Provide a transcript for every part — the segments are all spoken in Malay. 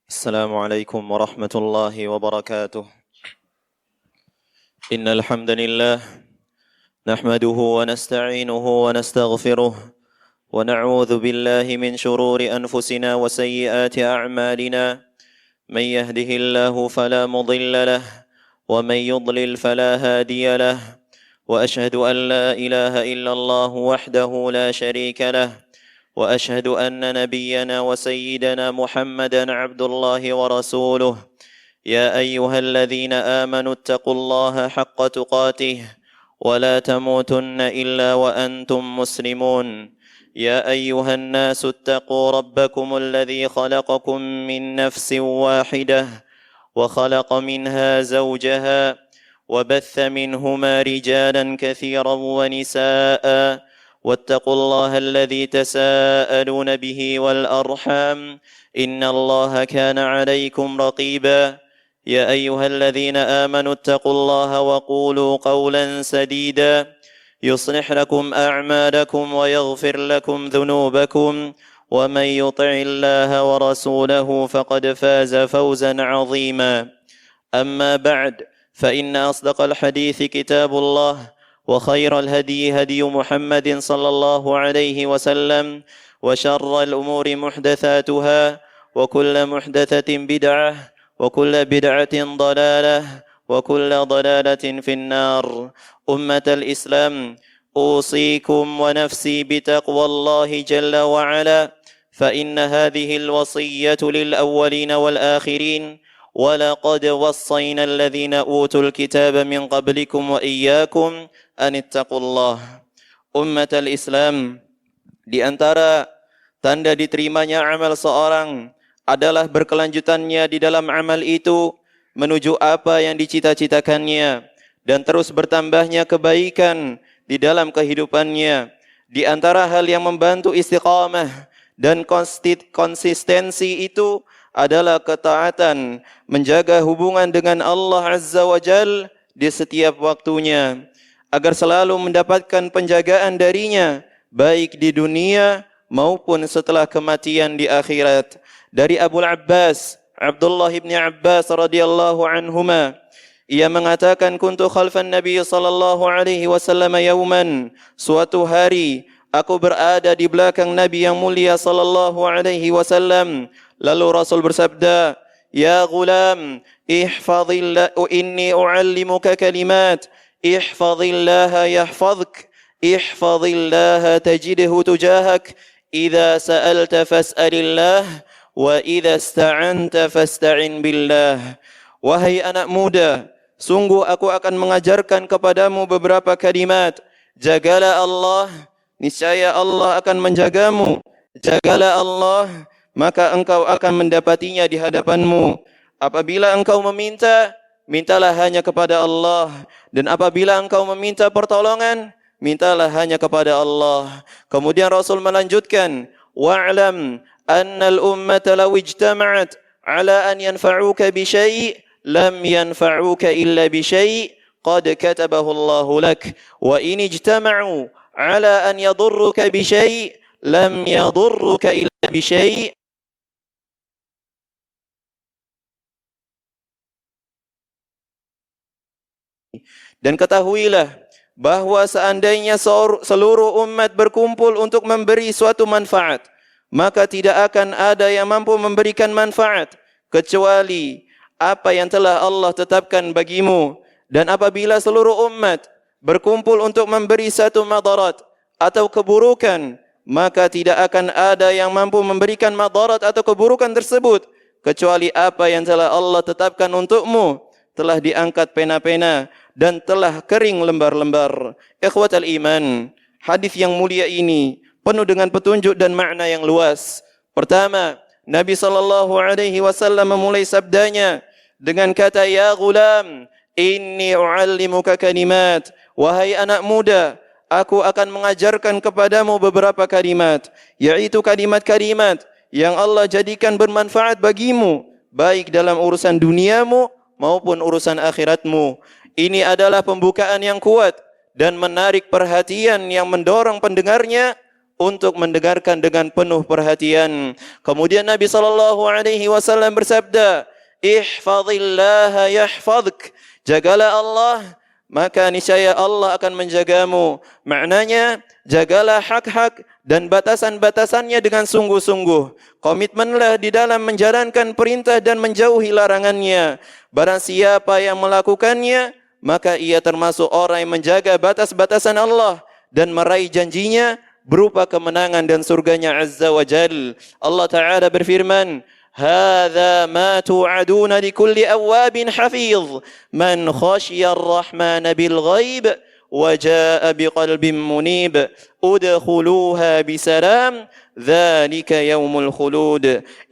السلام عليكم ورحمة الله وبركاته. إن الحمد لله نحمده ونستعينه ونستغفره ونعوذ بالله من شرور أنفسنا وسيئات أعمالنا. من يهده الله فلا مضل له ومن يضلل فلا هادي له، وأشهد أن لا إله إلا الله وحده لا شريك له، وأشهد أن نبينا وسيدنا محمدا عبد الله ورسوله. يا أيها الذين آمنوا اتقوا الله حق تقاته ولا تموتن إلا وأنتم مسلمون. يا أيها الناس اتقوا ربكم الذي خلقكم من نفس واحدة وخلق منها زوجها وبث منهما رجالا كثيرا ونساء، واتقوا الله الذي تساءلون به والأرحام إن الله كان عليكم رقيبا. يا أيها الذين آمنوا اتقوا الله وقولوا قولا سديدا يصلح لكم أعمالكم ويغفر لكم ذنوبكم، ومن يطع الله ورسوله فقد فاز فوزا عظيما. أما بعد، فإن أصدق الحديث كتاب الله، وخير الهدي هدي محمد صلى الله عليه وسلم، وشر الأمور محدثاتها، وكل محدثة بدعة، وكل بدعة ضلالة، وكل ضلالة في النار. أمة الإسلام، أوصيكم ونفسي بتقوى الله جل وعلا، فإن هذه الوصية للأولين والآخرين، ولقد وصينا الذين أوتوا الكتاب من قبلكم وإياكم أن اتقوا الله. Ummat al-Islam, di antara tanda diterimanya amal seorang adalah berkelanjutannya di dalam amal itu menuju apa yang dicita-citakannya dan terus bertambahnya kebaikan di dalam kehidupannya. Di antara hal yang membantu istiqamah dan konsistensi itu adalah ketaatan, menjaga hubungan dengan Allah Azza wa Jal di setiap waktunya, agar selalu mendapatkan penjagaan darinya, baik di dunia maupun setelah kematian di akhirat. Dari Abu Abbas, Abdullah bin Abbas radhiyallahu anhuma, ia mengatakan, kuntu khalfan Nabi sallallahu alaihi wasallam yauman, suatu hari aku berada di belakang Nabi yang mulia sallallahu alaihi wasallam. Lalu Rasul bersabda, ya gulam, ihfazillah, inni uallimuka kalimat, ihfazillaha yahfazuk, ihfazillaha tajidhu tujahak, idza sa'alta fas'alillah, wa idza ista'anta fasta'in billah. Wahai anak muda, sungguh aku akan mengajarkan kepadamu beberapa kalimat. Jagalah Allah, niscaya Allah akan menjagamu. Jagalah Allah, maka engkau akan mendapatinya di hadapanmu. Apabila engkau meminta, mintalah hanya kepada Allah. Dan apabila engkau meminta pertolongan, mintalah hanya kepada Allah. Kemudian Rasul melanjutkan, wa'lam annal ummata law ijtama'at ala an yanfa'uka bi syai' lam yanfa'uka illa bi syai' qad katabahu Allahu lak, wa in ijtama'u ala an yadurruka bi syai' lam yadurruka illa bi syai'. Dan ketahuilah bahwa seandainya seluruh umat berkumpul untuk memberi suatu manfaat, maka tidak akan ada yang mampu memberikan manfaat kecuali apa yang telah Allah tetapkan bagimu. Dan apabila seluruh umat berkumpul untuk memberi satu madarat atau keburukan, maka tidak akan ada yang mampu memberikan madarat atau keburukan tersebut kecuali apa yang telah Allah tetapkan untukmu. Telah diangkat pena-pena dan telah kering lembar-lembar. Ikhwatal iman, hadis yang mulia ini penuh dengan petunjuk dan makna yang luas. Pertama, Nabi SAW memulai sabdanya dengan kata, ya gulam, inni uallimuka kalimat. Wahai anak muda, aku akan mengajarkan kepadamu beberapa kalimat, yaitu kalimat-kalimat yang Allah jadikan bermanfaat bagimu, baik dalam urusan duniamu maupun urusan akhiratmu. Ini adalah pembukaan yang kuat dan menarik perhatian yang mendorong pendengarnya untuk mendengarkan dengan penuh perhatian. Kemudian Nabi SAW bersabda, ihfazillaha yahfazuk. Jagalah Allah, maka niscaya Allah akan menjagamu. Maknanya, jagalah hak-hak dan batasan-batasannya dengan sungguh-sungguh. Komitmenlah di dalam menjalankan perintah dan menjauhi larangannya. Barang siapa yang melakukannya, maka ia termasuk orang yang menjaga batas-batasan Allah dan meraih janjinya berupa kemenangan dan surganya Azza wa Jal. Allah Ta'ala berfirman, هذا ما توعدون لكل أواب حفيظ من خشي الرحمن بالغيب وجاء بقلب منيب ادخلوها بسلام ذلك يوم الخلود.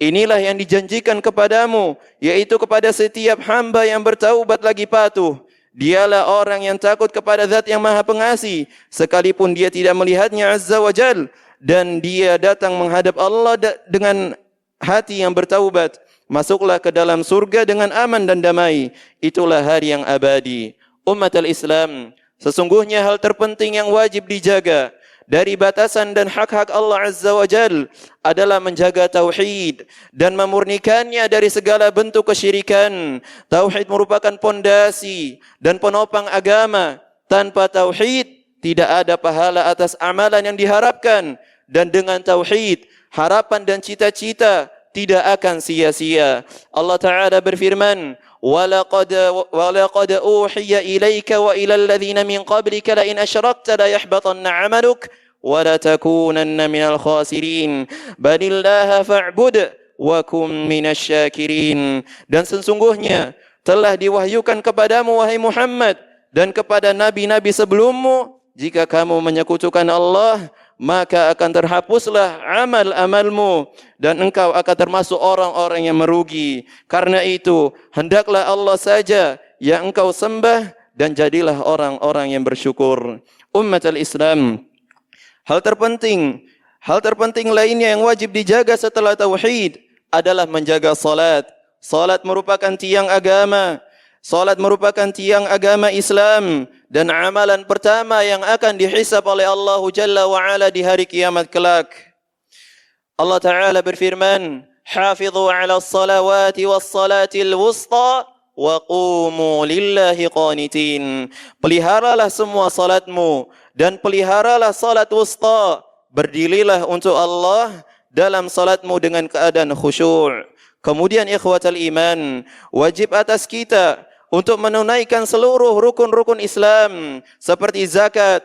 Inilah yang dijanjikan kepadamu, yaitu kepada setiap hamba yang bertaubat lagi patuh. Dialah orang yang takut kepada Zat yang Maha Pengasih, sekalipun dia tidak melihatnya Azza wa Jal, dan dia datang menghadap Allah dengan hati yang bertaubat. Masuklah ke dalam surga dengan aman dan damai. Itulah hari yang abadi. Umat al-Islam, sesungguhnya hal terpenting yang wajib dijaga dari batasan dan hak-hak Allah Azza wa Jal adalah menjaga tauhid dan memurnikannya dari segala bentuk kesyirikan. Tauhid merupakan pondasi dan penopang agama. Tanpa tauhid tidak ada pahala atas amalan yang diharapkan, dan dengan tauhid harapan dan cita-cita tidak akan sia-sia. Allah Ta'ala berfirman, وَلَقَدْ أُوحِيَ إِلَيْكَ وَإِلَى الَّذِينَ مِنْ قَبْلِكَ لَئِنْ أَشْرَكْتَ لَيَحْبَطَنَّ عَمَلُكَ وَلَتَكُونَنَّ مِنَ الْخَاسِرِينَ بَلِ اللَّهَ فَاعْبُدْ وَكُنْ مِنَ الشَّاكِرِينَ. Dan sesungguhnya telah diwahyukan kepadamu wahai Muhammad dan kepada nabi-nabi sebelummu, jika kamu menyekutukan Allah, maka akan terhapuslah amal-amalmu dan engkau akan termasuk orang-orang yang merugi. Karena itu, hendaklah Allah saja yang engkau sembah dan jadilah orang-orang yang bersyukur. Ummat al-Islam, hal terpenting lainnya yang wajib dijaga setelah tauhid adalah menjaga salat. Salat merupakan tiang agama. Salat merupakan tiang agama Islam dan amalan pertama yang akan dihisab oleh Allah Jalla wa Ala di hari kiamat kelak. Allah Ta'ala berfirman, "Hafidhu 'ala as-salawati was-salatil wusta wa qumu lillahi qanitin." Peliharalah semua salatmu dan peliharalah salat wusta. Berdirilah untuk Allah dalam salatmu dengan keadaan khusyuk. Kemudian ikhwatal iman, wajib atas kita untuk menunaikan seluruh rukun-rukun Islam seperti zakat,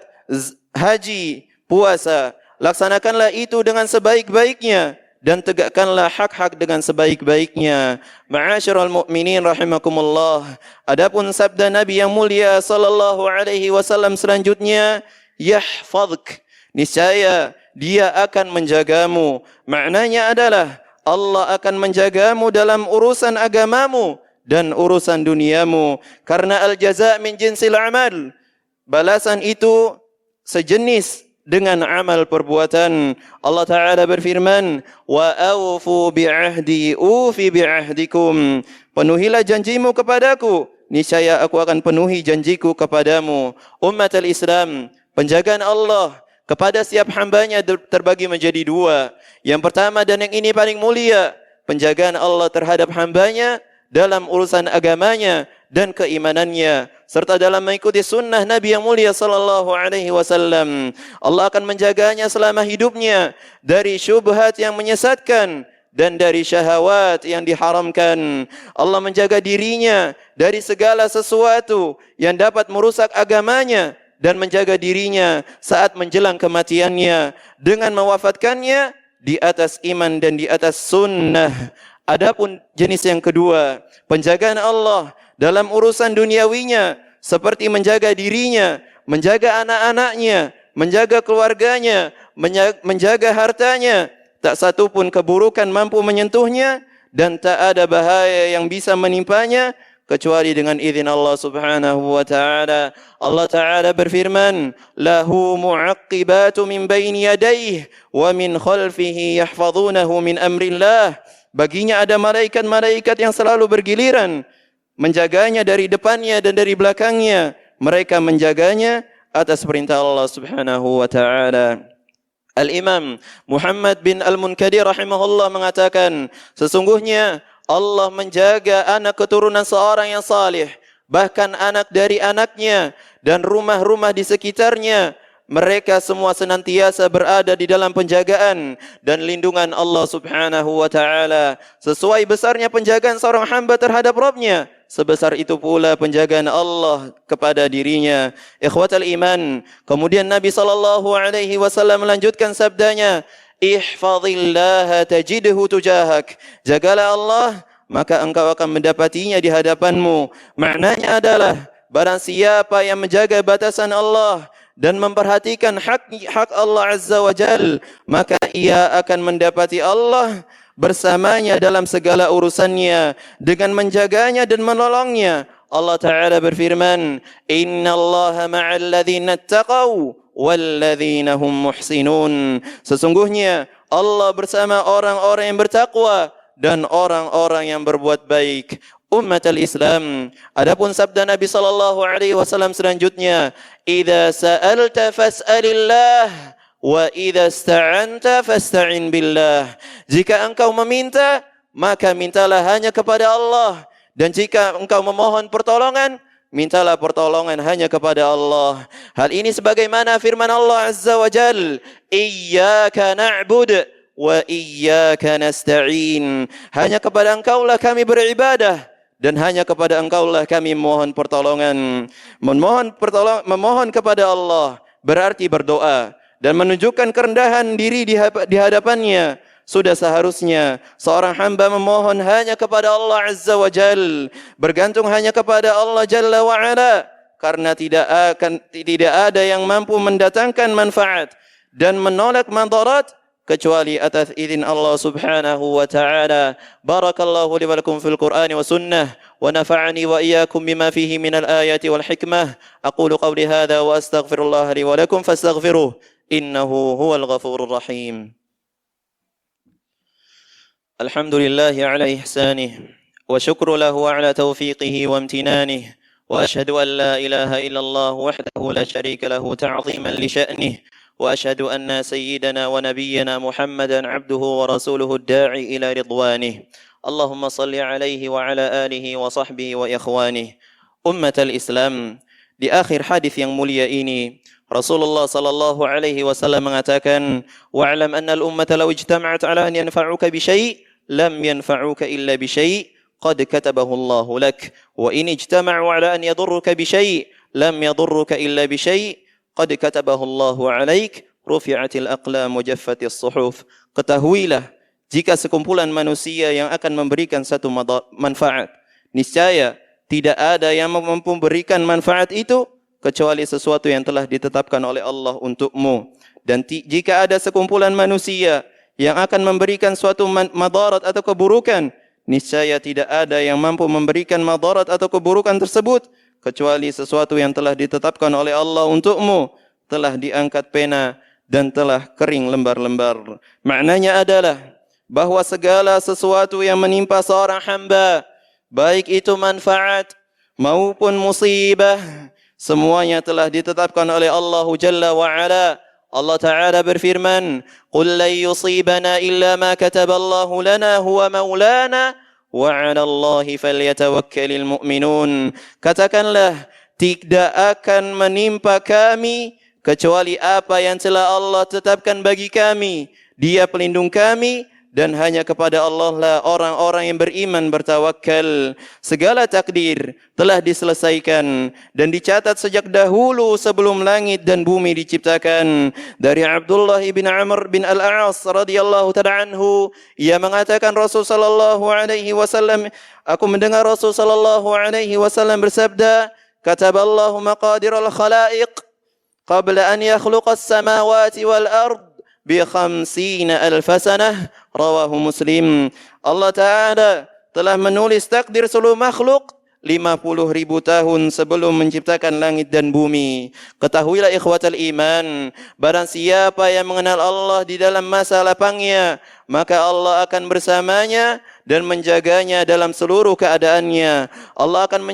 haji, puasa. Laksanakanlah itu dengan sebaik-baiknya dan tegakkanlah hak-hak dengan sebaik-baiknya. Ma'asyiral mu'minin rahimakumullah. Adapun sabda Nabi yang mulia sallallahu alaihi wasallam selanjutnya, yahfazuk. Niscaya dia akan menjagamu. Maknanya adalah Allah akan menjagamu dalam urusan agamamu dan urusan duniamu. Karena al-jaza' min jinsil amal. Balasan itu sejenis dengan amal perbuatan. Allah Ta'ala berfirman, wa awfu bi'ahdi ufi bi'ahdikum. Penuhilah janjimu kepadaku, niscaya aku akan penuhi janjiku kepadamu. Umat al-Islam, penjagaan Allah kepada setiap hambanya terbagi menjadi dua. Yang pertama dan yang ini paling mulia, penjagaan Allah terhadap hambanya dalam urusan agamanya dan keimanannya, serta dalam mengikuti sunnah Nabi yang mulia sallallahu alaihi wasallam. Allah akan menjaganya selama hidupnya dari syubhat yang menyesatkan dan dari syahwat yang diharamkan. Allah menjaga dirinya dari segala sesuatu yang dapat merusak agamanya dan menjaga dirinya saat menjelang kematiannya dengan mewafatkannya di atas iman dan di atas sunnah. Adapun jenis yang kedua, penjagaan Allah dalam urusan duniawinya seperti menjaga dirinya, menjaga anak-anaknya, menjaga keluarganya, menjaga hartanya. Tak satu pun keburukan mampu menyentuhnya dan tak ada bahaya yang bisa menimpanya kecuali dengan izin Allah Subhanahu wa taala. Allah Taala berfirman, "Lahu mu'aqqibatu min baini yadayhi wa min khalfihi yahfazunahu min amrillah." Baginya ada malaikat-malaikat yang selalu bergiliran menjaganya dari depannya dan dari belakangnya. Mereka menjaganya atas perintah Allah Subhanahu wa taala. Al-Imam Muhammad bin Al-Munkadir rahimahullah mengatakan, sesungguhnya Allah menjaga anak keturunan seorang yang salih, bahkan anak dari anaknya dan rumah-rumah di sekitarnya. Mereka semua senantiasa berada di dalam penjagaan dan lindungan Allah Subhanahu wa taala. Sesuai besarnya penjagaan seorang hamba terhadap Rabb-nya, sebesar itu pula penjagaan Allah kepada dirinya. Ikhwatal iman, kemudian Nabi sallallahu alaihi wasallam melanjutkan sabdanya, ihfazillaha tajidhu tujahak. Jagalah Allah, maka engkau akan mendapatinya di hadapanmu. Maknanya adalah, barang siapa yang menjaga batasan Allah dan memperhatikan hak Allah Azza wa Jal, maka ia akan mendapati Allah bersamanya dalam segala urusannya dengan menjaganya dan menolongnya. Allah Ta'ala berfirman, innallaha ma'al ladzina taqaw wal ladzina hum muhsinun. Sesungguhnya Allah bersama orang-orang yang bertakwa dan orang-orang yang berbuat baik. Ummatul Islam, adapun sabda Nabi sallallahu alaihi wasallam selanjutnya, idza sa'alta fas'alillah wa idza ista'anta fasta'in billah. Jika engkau meminta, maka mintalah hanya kepada Allah, dan jika engkau memohon pertolongan, mintalah pertolongan hanya kepada Allah. Hal ini sebagaimana firman Allah Azza wa Jal, iyyaka na'bud wa iyyaka nasta'in. Hanya kepada engkaulah kami beribadah, dan hanya kepada engkaulah kami memohon pertolongan. Memohon kepada Allah berarti berdoa dan menunjukkan kerendahan diri di hadapannya. Sudah seharusnya seorang hamba memohon hanya kepada Allah Azza wa Jal, bergantung hanya kepada Allah Jalla wa Ala, karena tidak ada yang mampu mendatangkan manfaat dan menolak madarat kecuali atas izin Allah Subhanahu wa taala. Barakallahu li wa lakum fil Qur'ani wa sunnah wa nafa'ani wa iyyakum bima fihi minal ayati wal hikmah. Aqulu qawli hadha wa astaghfirullah li wa lakum fastaghfiruh innahu huwal ghafurur rahim. Alhamdulillahi ala ihsanih wa syukru lahu ala tawfiqihi wa amtinanih wa ashhadu an la ilaha illallah wahdahu la syarika lahu ta'ziman li sya'nih. وأشهد أن سيدنا ونبينا محمدا عبده ورسوله الداعي إلى رضوانه. اللهم صل عليه وعلى آله وصحبه وإخوانه. أمة الإسلام, di akhir hadis yang mulia ini Rasulullah sallallahu alaihi wasallam mengatakan, wa'lam anna al-ummata law ijtama'at ala an yanfa'uka bi syai' lam yanfa'uka illa bi syai' qad katabahu Allahu lak, wa in ijtama'u ala an yadurruka bi syai' lam yadurruka illa bi syai' qad katabahu Allahu alaik, rufi'atil aqlam wa jaffatis suhuf. Ketahuilah, jika sekumpulan manusia yang akan memberikan satu manfaat, niscaya tidak ada yang mampu memberikan manfaat itu kecuali sesuatu yang telah ditetapkan oleh Allah untukmu. Dan jika ada sekumpulan manusia yang akan memberikan suatu madarat atau keburukan, niscaya tidak ada yang mampu memberikan madarat atau keburukan tersebut kecuali sesuatu yang telah ditetapkan oleh Allah untukmu, telah diangkat pena dan telah kering lembar-lembar. Maknanya adalah bahwa segala sesuatu yang menimpa seorang hamba, baik itu manfaat maupun musibah, semuanya telah ditetapkan oleh Allah Jalla wa Ala. Allah Ta'ala berfirman, qul lan yusibana illa ma kataballahu lana huwa maulana wa 'ala Allahi falyatawakkalul mu'minun. Katakanlah, tidak akan menimpa kami kecuali apa yang telah Allah tetapkan bagi kami. Dia pelindung kami, dan hanya kepada Allah lah orang-orang yang beriman bertawakal. Segala takdir telah diselesaikan dan dicatat sejak dahulu sebelum langit dan bumi diciptakan. Dari Abdullah bin Amr bin Al-As radhiyallahu ta'ala anhu, ia mengatakan Rasul sallallahu alaihi wasallam, aku mendengar Rasul sallallahu alaihi wasallam bersabda, kataballahu maqadiral khalaiq qabla an yakhluqas samawati wal ard bi 50,000 sanah, rawahu Muslim. Allah Ta'ala telah menulis takdir seluruh makhluk 50,000 tahun sebelum menciptakan langit dan bumi. Ketahuilah ikhwatal iman, barang siapa yang mengenal Allah di dalam masa lapangnya, maka Allah akan bersamanya dan menjaganya dalam seluruh keadaannya. Allah akan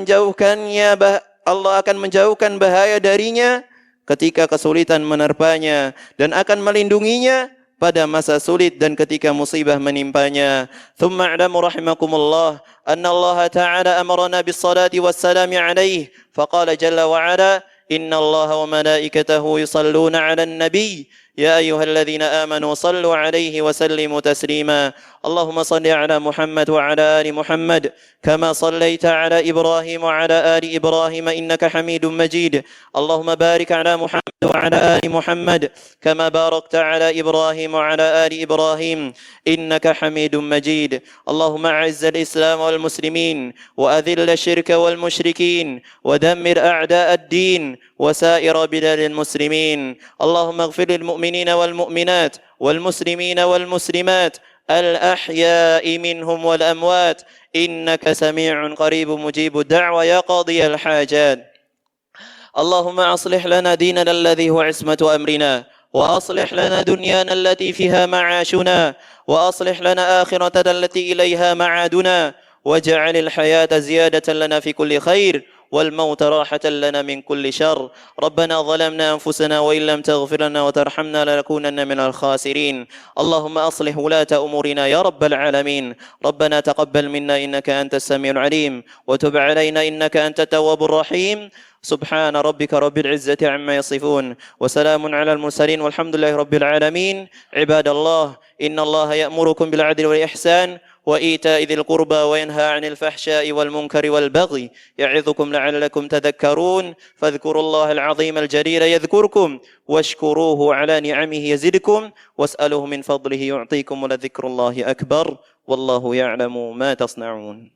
menjauhkan bahaya darinya ketika kesulitan menerpanya dan akan melindunginya pada masa sulit dan ketika musibah menimpanya. Thumma a'lamu rahimakumullah anna Allah Ta'ala amarna bis salati was salami alaihi faqala jalla wa ala inna Allah wa malaikatahu yusalluna 'alan nabiy يا أيها الذين آمنوا صلوا عليه وسلموا تسليما اللهم صل على محمد وعلى آل محمد كما صليت على إبراهيم وعلى آل إبراهيم إنك حميد مجيد اللهم بارك على محمد وعلى آل محمد كما باركت على إبراهيم وعلى آل إبراهيم إنك حميد مجيد اللهم أعز الإسلام والمسلمين وأذل الشرك والمشركين ودمر أعداء الدين وسائر بلاد المسلمين اللهم اغفر للمؤمنين والمؤمنات والمسلمين والمسلمات الأحياء منهم والأموات إنك سميع قريب مجيب الدعوة يا قاضي الحاجات اللهم أصلح لنا ديننا الذي هو عصمة أمرنا وأصلح لنا دنيانا التي فيها معاشنا وأصلح لنا آخرتنا التي إليها معادنا واجعل الحياة زيادة لنا في كل خير والموت راحة لنا من كل شر ربنا ظلمنا أنفسنا وإن لم تغفر لنا وترحمنا لنكونن من الخاسرين اللهم أصلح ولاة أمورنا يا رب العالمين ربنا تقبل منا إنك أنت السميع العليم وتب علينا إنك أنت التواب الرحيم سبحان ربك رب العزة عما يصفون وسلام على المرسلين والحمد لله رب العالمين عباد الله إن الله يأمركم بالعدل والإحسان وإيتاء ذي القربى وينهى عن الفحشاء والمنكر والبغي يعظكم لعلكم تذكرون فاذكروا الله العظيم الجليل يذكركم واشكروه على نعمه يزدكم واسألوه من فضله يعطيكم ولذكر الله أكبر والله يعلم ما تصنعون